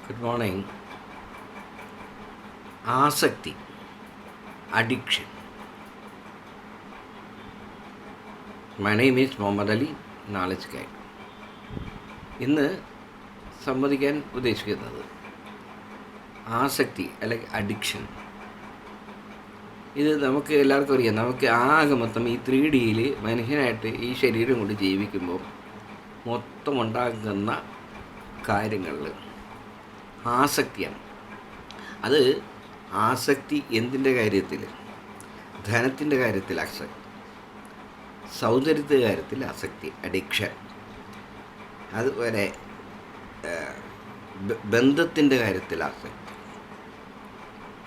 Good morning. ആസക്തി, addiction. My name is Muhammad Ali, knowledge guide. ഇന്ന് സംവദിക്കാൻ ഉദ്ദേശിക്കുന്നത് ആസക്തി അല്ലെങ്കിൽ അഡിക്ഷൻ. ഇത് നമുക്ക് എല്ലാവർക്കും അറിയാം. നമുക്ക് ആകെ മൊത്തം ഈ 3Dയിൽ മനുഷ്യനായിട്ട് ഈ ശരീരം കൊണ്ട് ജീവിക്കുമ്പോൾ മൊത്തം ഉണ്ടാകുന്ന കാര്യങ്ങളിൽ ആസക്തിയാണ്. അത് ആസക്തി എന്തിൻ്റെ കാര്യത്തിൽ? ധനത്തിൻ്റെ കാര്യത്തിൽ ആസക്തി, സൗന്ദര്യത്തിൻ്റെ കാര്യത്തിൽ ആസക്തി, അഡിക്ഷൻ. അതുപോലെ ബന്ധത്തിൻ്റെ കാര്യത്തിൽ ആസക്തി,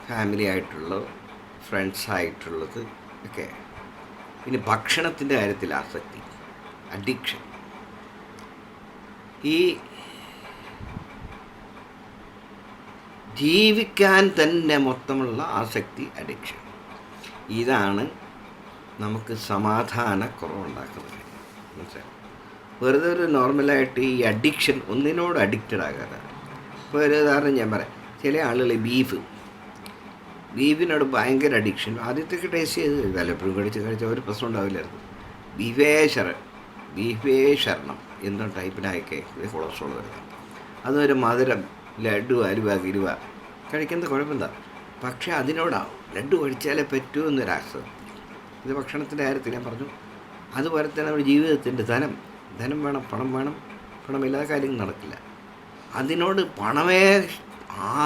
ഫാമിലി ആയിട്ടുള്ളത്, ഫ്രണ്ട്സായിട്ടുള്ളത് ഒക്കെ. പിന്നെ ഭക്ഷണത്തിൻ്റെ കാര്യത്തിൽ ആസക്തി, അഡിക്ഷൻ. ഈ ജീവിക്കാൻ തന്നെ മൊത്തമുള്ള ആസക്തി, അഡിക്ഷൻ. ഇതാണ് നമുക്ക് സമാധാനക്കുറവുണ്ടാക്കുന്നത്. മനസ്സിലായി? വെറുതെ ഒരു നോർമലായിട്ട് ഈ അഡിക്ഷൻ ഒന്നിനോട് അഡിക്റ്റഡ് ആകാതെ. ഇപ്പോൾ ഒരു ഉദാഹരണം ഞാൻ പറയാം. ചില ആളുകൾ ബീഫിനോട് ഭയങ്കര അഡിക്ഷൻ. ആദ്യത്തേക്ക് ടേസ്റ്റ് ചെയ്ത് വല്ലപ്പോഴും കഴിച്ച ഒരു പ്രശ്നം ഉണ്ടാവില്ലായിരുന്നു. ബീഫേ ശരണം എന്ന ടൈപ്പിലായിക്കെ കൊളസ്ട്രോൾ വരുന്നത്. അതൊരു മധുരം, ലഡു, അലുവ കഴിക്കുന്നത് കുഴപ്പമെന്താ? പക്ഷേ അതിനോടാവും ലഡു കഴിച്ചാലേ പറ്റൂ എന്നൊരാശം. ഇത് ഭക്ഷണത്തിൻ്റെ കാര്യത്തിൽ ഞാൻ പറഞ്ഞു. അതുപോലെ തന്നെ നമ്മുടെ ജീവിതത്തിൻ്റെ ധനം വേണം, പണം വേണം. പണമില്ലാതെ കാര്യങ്ങൾ നടക്കില്ല. അതിനോട് പണമേ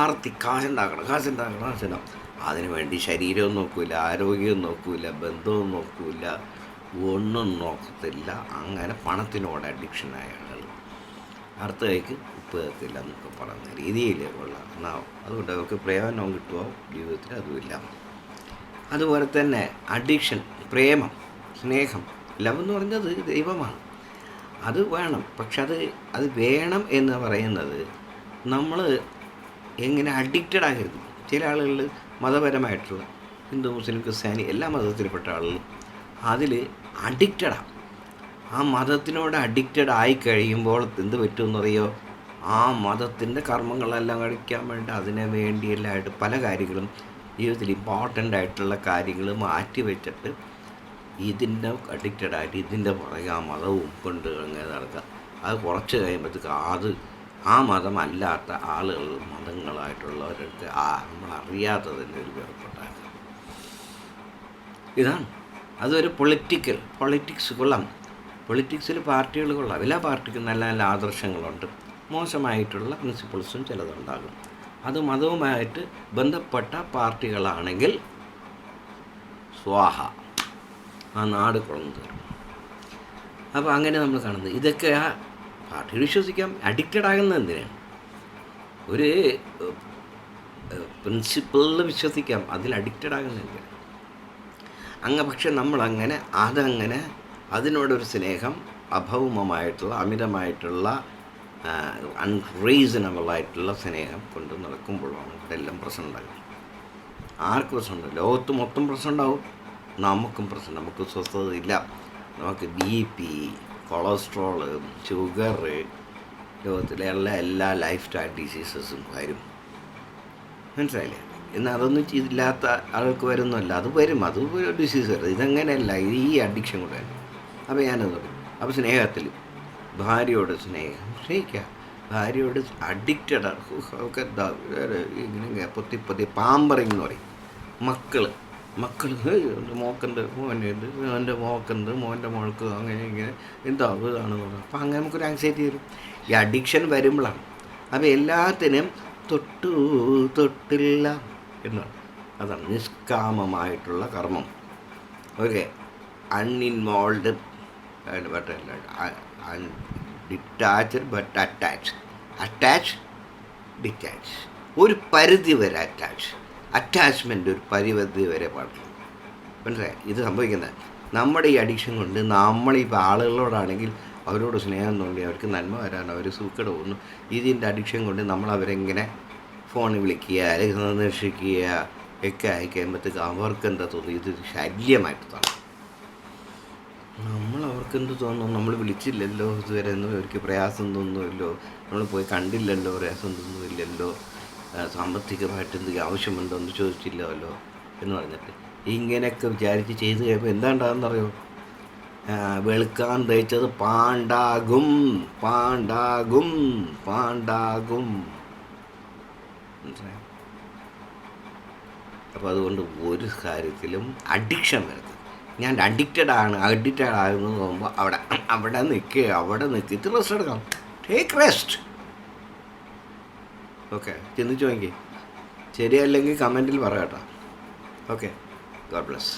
ആർത്തി, കാശുണ്ടാക്കണം. അതിനു വേണ്ടി ശരീരവും നോക്കൂല, ആരോഗ്യവും നോക്കൂല, ബന്ധവും നോക്കൂല, ഒന്നും നോക്കത്തില്ല. അങ്ങനെ പണത്തിനോട് അഡിക്ഷനായ ആളുകൾ അടുത്ത കൈക്ക് ഉപ്പ് കേൾക്കില്ല എന്നൊക്കെ പറയുന്ന രീതിയിൽ ഉള്ള നാവും. അതുകൊണ്ട് അവർക്ക് പ്രയോജനം കിട്ടുമോ ജീവിതത്തിൽ? അതുമില്ല. അതുപോലെ തന്നെ അഡിക്ഷൻ, പ്രേമം, സ്നേഹം. ലവ് എന്ന് പറഞ്ഞത് ദൈവമാണ്. അത് വേണം. പക്ഷെ അത് വേണം എന്ന് പറയുന്നത് നമ്മൾ എങ്ങനെ അഡിക്റ്റഡ് ആകരുത്. ചില ആളുകൾ മതപരമായിട്ടുള്ള ഹിന്ദു, മുസ്ലിം, ക്രിസ്ത്യാനി എല്ലാ മതത്തിൽപ്പെട്ട ആളുകൾ അതിൽ അഡിക്റ്റഡാണ്. ആ മതത്തിനോട് അഡിക്റ്റഡ് ആയി കഴിയുമ്പോൾ എന്ത് പറ്റുമെന്നറിയോ? ആ മതത്തിൻ്റെ കർമ്മങ്ങളെല്ലാം കഴിക്കാൻ വേണ്ടി അതിനു വേണ്ടിയെല്ലാമായിട്ട് പല കാര്യങ്ങളും ജീവിതത്തിൽ ഇമ്പോർട്ടൻ്റ് ആയിട്ടുള്ള കാര്യങ്ങൾ മാറ്റി വെച്ചിട്ട് ഇതിൻ്റെ അഡിക്റ്റഡായിട്ട് ഇതിൻ്റെ പുറകെ ആ മതവും കൊണ്ട് അങ്ങനെ നടക്കുക. അത് കുറച്ച് കഴിയുമ്പോഴത്തേക്ക് ആ മതമല്ലാത്ത ആളുകൾ, മതങ്ങളായിട്ടുള്ളവർക്ക് നമ്മളറിയാത്തതിൻ്റെ ഒരു വേർപെട്ടാക്കുക. ഇതാണ്. അതൊരു പൊളിറ്റിക്സ് കൊള്ളാം. പൊളിറ്റിക്സിൽ പാർട്ടികൾ കൊള്ളാം. എല്ലാ പാർട്ടിക്കും നല്ല നല്ല ആദർശങ്ങളുണ്ട്. മോശമായിട്ടുള്ള പ്രിൻസിപ്പിൾസും ചിലതുണ്ടാകും. അത് മതവുമായിട്ട് ബന്ധപ്പെട്ട പാർട്ടികളാണെങ്കിൽ സ്വാഹ, ആ നാട് കൊളന്നു തരും. അപ്പോൾ അങ്ങനെ നമ്മൾ കാണുന്നത് ഇതൊക്കെ ആ പാർട്ടിയിൽ വിശ്വസിക്കാം. അഡിക്റ്റഡ് ആകുന്നത് എന്തിനാണ്? ഒരു പ്രിൻസിപ്പിളിൽ വിശ്വസിക്കാം, അതിൽ അഡിക്റ്റഡ് ആകുന്നത് എന്തിനാണ്? പക്ഷെ നമ്മളങ്ങനെ അതിനോടൊരു സ്നേഹം, അഭൗമമായിട്ടുള്ള, അമിതമായിട്ടുള്ള, അൺറീസണബിളായിട്ടുള്ള സ്നേഹം കൊണ്ട് നടക്കുമ്പോഴാണ് ഇവിടെ എല്ലാം പ്രശ്നം ഉണ്ടാകും. ആർക്ക് പ്രശ്നമുണ്ടാവും? ലോകത്ത് മൊത്തം പ്രശ്നം ഉണ്ടാവും. നമുക്കും പ്രശ്നം. നമുക്ക് സ്വസ്ഥതയില്ല. നമുക്ക് BP, കൊളസ്ട്രോള്, ഷുഗർ, ലോകത്തിലെ എല്ലാ ലൈഫ് സ്റ്റൈൽ ഡിസീസസും വരും. മനസ്സിലായില്ലേ? എന്നാൽ അതൊന്നും ഇല്ലാത്ത ആൾക്ക് വരുന്നല്ല. അത് വരും. അത് ഡിസീസ് വരും. ഇതങ്ങനെയല്ല. ഈ അഡിക്ഷൻ കൂടെ വരും. അപ്പോൾ ഞാനത് പറയും. അപ്പോൾ സ്നേഹത്തിൽ ഭാര്യയോട് സ്നേഹിക്കുക. ഭാര്യയോട് അഡിക്റ്റഡ് ഒക്കെ ഇങ്ങനെ പൊത്തി പാമ്പറിങ് എന്ന് പറയും. മക്കൾ എൻ്റെ മോക്കുണ്ട്, എൻ്റെ മോക്കുണ്ട്, മോൻ്റെ മോൾക്ക് അങ്ങനെ ഇതാണെന്ന് പറയുന്നത്. അപ്പോൾ അങ്ങനെ നമുക്കൊരു ആങ്സൈറ്റി വരും. ഈ അഡിക്ഷൻ വരുമ്പോഴാണ്. അപ്പോൾ എല്ലാത്തിനും തൊട്ടില്ല എന്നാണ്. അതാണ് നിഷ്കാമമായിട്ടുള്ള കർമ്മം. Okay. Uninvolved detached but attach detach. ഒരു പരിധി വരെ അറ്റാച്ച്മെൻ്റ് ഒരു പരിധി വരെ പാടില്ല. മനസ്സിലായി? ഇത് സംഭവിക്കുന്നത് നമ്മുടെ ഈ അഡിക്ഷൻ കൊണ്ട്. നമ്മളിപ്പോൾ ആളുകളോടാണെങ്കിൽ അവരോട് സ്നേഹം തോന്നി, അവർക്ക് നന്മ വരാൻ, അവർ സൂക്കട് പോകുന്നു. ഇതിൻ്റെ അഡിക്ഷൻ കൊണ്ട് നമ്മളവരെങ്ങനെ ഫോണിൽ വിളിക്കുക, അല്ലെങ്കിൽ സന്ദർശിക്കുക ഒക്കെ ആയി കഴിയുമ്പോഴത്തേക്ക് അവർക്ക് എന്താ തോന്നുന്നു? ഇത് ശല്യമായിട്ട് തോന്നും. നമ്മൾ അവർക്ക് എന്ത് തോന്നുന്നു, നമ്മൾ വിളിച്ചില്ലല്ലോ ഇതുവരെ, ഒന്നും അവർക്ക് പ്രയാസം തോന്നുമല്ലോ, നമ്മൾ പോയി കണ്ടില്ലല്ലോ, പ്രയാസം തോന്നുമില്ലല്ലോ, സാമ്പത്തികമായിട്ട് എന്തെങ്കിലും ആവശ്യമുണ്ടോ എന്ന് ചോദിച്ചില്ലല്ലോ എന്ന് പറഞ്ഞിട്ട് ഇങ്ങനെയൊക്കെ വിചാരിച്ച് ചെയ്ത് കഴിയുമ്പോൾ എന്താണ്ടാകുന്നറിയോ, വെളുക്കാൻ തയ്ച്ചത് പാണ്ടാകും, പാണ്ടാകും, പാണ്ടാകും. മനസ്സിലായോ? അപ്പോൾ അതുകൊണ്ട് ഒരു കാര്യത്തിലും അഡിക്ഷൻ വരുന്നത്, ഞാൻ അഡിക്റ്റഡ് ആകുന്നു തോന്നുമ്പോൾ അവിടെ നിൽക്കുക, ഇത് റെസ്റ്റ് എടുക്കാം, ടേക്ക് റെസ്റ്റ്. ഓക്കെ, ചിന്തിച്ചു നോക്കി. ശരിയല്ലെങ്കിൽ കമൻറ്റിൽ പറയാം കേട്ടോ. Okay, God bless.